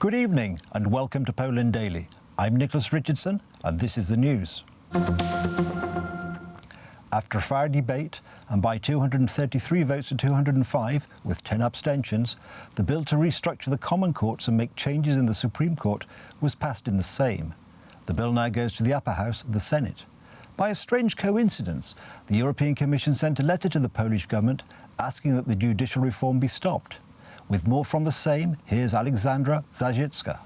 Good evening and welcome to Poland Daily. I'm Nicholas Richardson and this is the news. After a fair debate and by 233 votes to 205 with 10 abstentions, the bill to restructure the Common Courts and make changes in the Supreme Court was passed in the Sejm. The bill now goes to the upper house of the Senate. By a strange coincidence, the European Commission sent a letter to the Polish government asking that the judicial reform be stopped. With more from the Sejm, here's ALEKSANDRA, ZARZYCKA.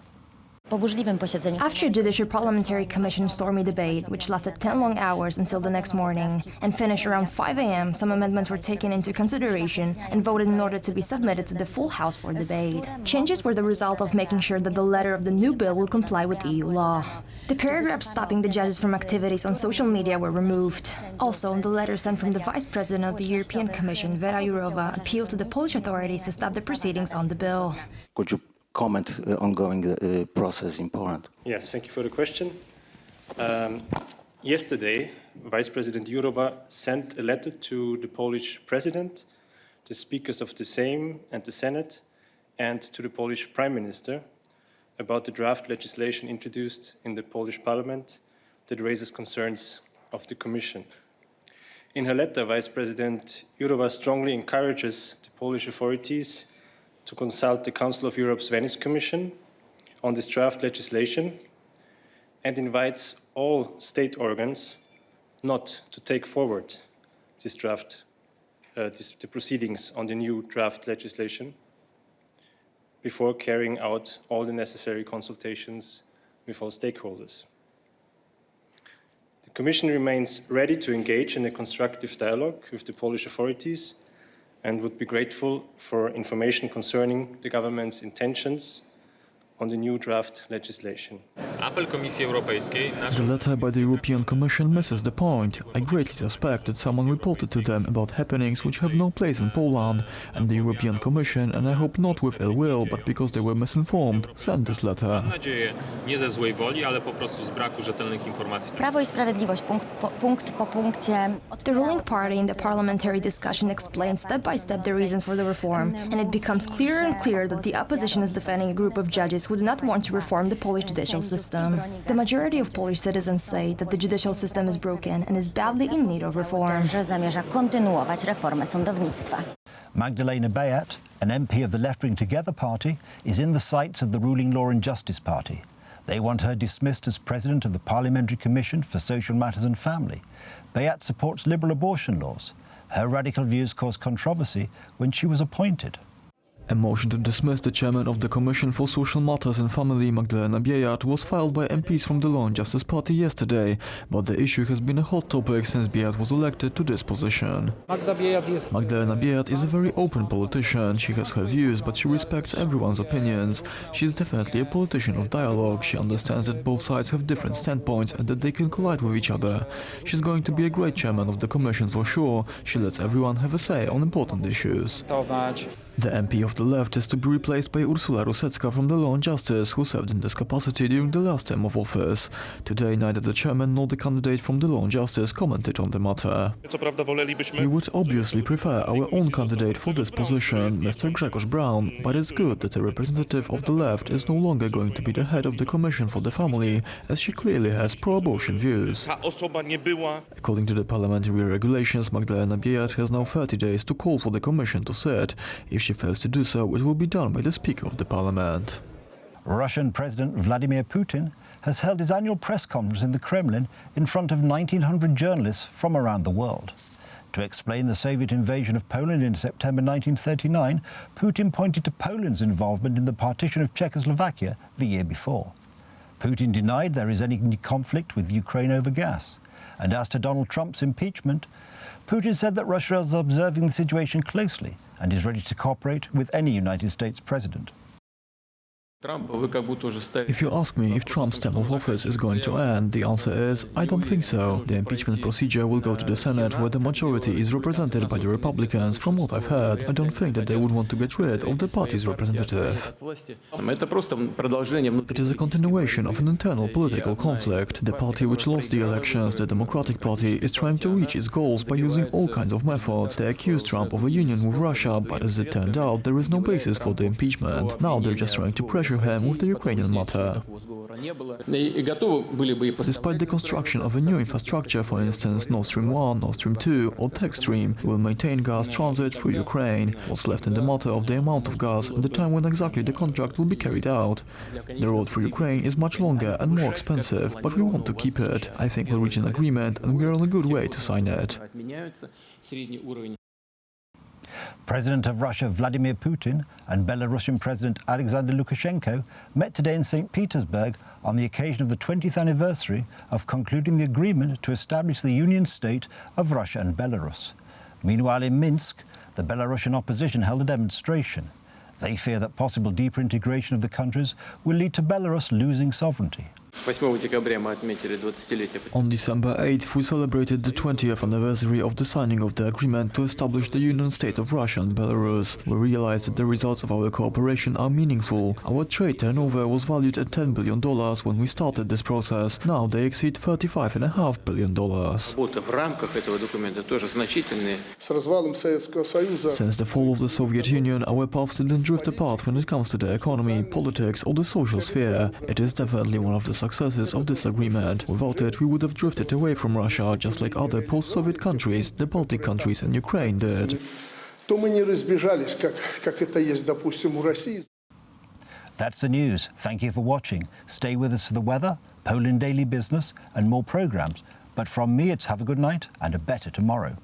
After Judicial Parliamentary Commission stormy debate, which lasted 10 long hours until the next morning, and finished around 5 a.m., some amendments were taken into consideration and voted in order to be submitted to the full House for debate. Changes were the result of making sure that the letter of the new bill will comply with EU law. The paragraphs stopping the judges from activities on social media were removed. Also, the letter sent from the Vice President of the European Commission, Vera Jourova, appealed to the Polish authorities to stop the proceedings on the bill. Could you comment ongoing process in Poland? Yes, thank you for the question. Yesterday, Vice President Jourova sent a letter to the Polish President, the speakers of the Sejm and the Senate, and to the Polish Prime Minister about the draft legislation introduced in the Polish Parliament that raises concerns of the Commission. In her letter, Vice President Jourova strongly encourages the Polish authorities to consult the Council of Europe's Venice Commission on this draft legislation and invites all state organs not to take forward this draft, the proceedings on the new draft legislation before carrying out all the necessary consultations with all stakeholders. The Commission remains ready to engage in a constructive dialogue with the Polish authorities and would be grateful for information concerning the government's intentions on the new draft legislation. The letter by the European Commission misses the point. I greatly suspect that someone reported to them about happenings which have no place in Poland, and the European Commission, and I hope not with ill will, but because they were misinformed, sent this letter. The ruling party in the parliamentary discussion explains step by step the reason for the reform, and it becomes clearer and clearer that the opposition is defending a group of judges who do not want to reform the Polish judicial system. The majority of Polish citizens say that the judicial system is broken and is badly in need of reform. Magdalena Bayat, an MP of the left-wing Together party, is in the sights of the ruling Law and Justice Party. They want her dismissed as president of the Parliamentary Commission for Social Matters and Family. Bayat supports liberal abortion laws. Her radical views caused controversy when she was appointed. A motion to dismiss the chairman of the Commission for Social Matters and Family, Magdalena Bayat, was filed by MPs from the Law and Justice Party yesterday, but the issue has been a hot topic since Bayat was elected to this position. Magdalena Bayat is a very open politician. She has her views, but she respects everyone's opinions. She is definitely a politician of dialogue. She understands that both sides have different standpoints and that they can collide with each other. She's going to be a great chairman of the Commission for sure. She lets everyone have a say on important issues. The MP of the left is to be replaced by Ursula Rusecka from the Law and Justice, who served in this capacity during the last term of office. Today, neither the chairman nor the candidate from the Law and Justice commented on the matter. We would obviously prefer our own candidate for this position, Mr. Grzegorz Braun, but it's good that a representative of the left is no longer going to be the head of the Commission for the Family, as she clearly has pro-abortion views. According to the parliamentary regulations, Magdalena Bayat has now 30 days to call for the Commission to sit. If she fails to do so, it will be done by the Speaker of the Parliament. Russian President Vladimir Putin has held his annual press conference in the Kremlin in front of 1,900 journalists from around the world. To explain the Soviet invasion of Poland in September 1939, Putin pointed to Poland's involvement in the partition of Czechoslovakia the year before. Putin denied there is any conflict with Ukraine over gas. And as to Donald Trump's impeachment, Putin said that Russia is observing the situation closely and is ready to cooperate with any United States president. If you ask me if Trump's term of office is going to end, the answer is, I don't think so. The impeachment procedure will go to the Senate, where the majority is represented by the Republicans. From what I've heard, I don't think that they would want to get rid of the party's representative. It is a continuation of an internal political conflict. The party which lost the elections, the Democratic Party, is trying to reach its goals by using all kinds of methods. They accuse Trump of a union with Russia, but as it turned out, there is no basis for the impeachment. Now they're just trying to pressure issue him with the Ukrainian matter. Despite the construction of a new infrastructure, for instance Nord Stream 1, Nord Stream 2 or Tech Stream, will maintain gas transit through Ukraine. What's left in the matter of the amount of gas and the time when exactly the contract will be carried out. The road through Ukraine is much longer and more expensive, but we want to keep it. I think we'll reach an agreement and we're on a good way to sign it. President of Russia Vladimir Putin and Belarusian President Alexander Lukashenko met today in St. Petersburg on the occasion of the 20th anniversary of concluding the agreement to establish the Union State of Russia and Belarus. Meanwhile, in Minsk, the Belarusian opposition held a demonstration. They fear that possible deeper integration of the countries will lead to Belarus losing sovereignty. On December 8th, we celebrated the 20th anniversary of the signing of the agreement to establish the Union State of Russia and Belarus. We realized that the results of our cooperation are meaningful. Our trade turnover was valued at $10 billion when we started this process. Now they exceed $35.5 billion. Since the fall of the Soviet Union, our paths didn't drift apart when it comes to the economy, politics or the social sphere. It is definitely one of the successes of this agreement. Without it, we would have drifted away from Russia, just like other post-Soviet countries, the Baltic countries and Ukraine did. That's the news. Thank you for watching. Stay with us for the weather, Poland Daily Business and more programs. But from me, it's have a good night and a better tomorrow.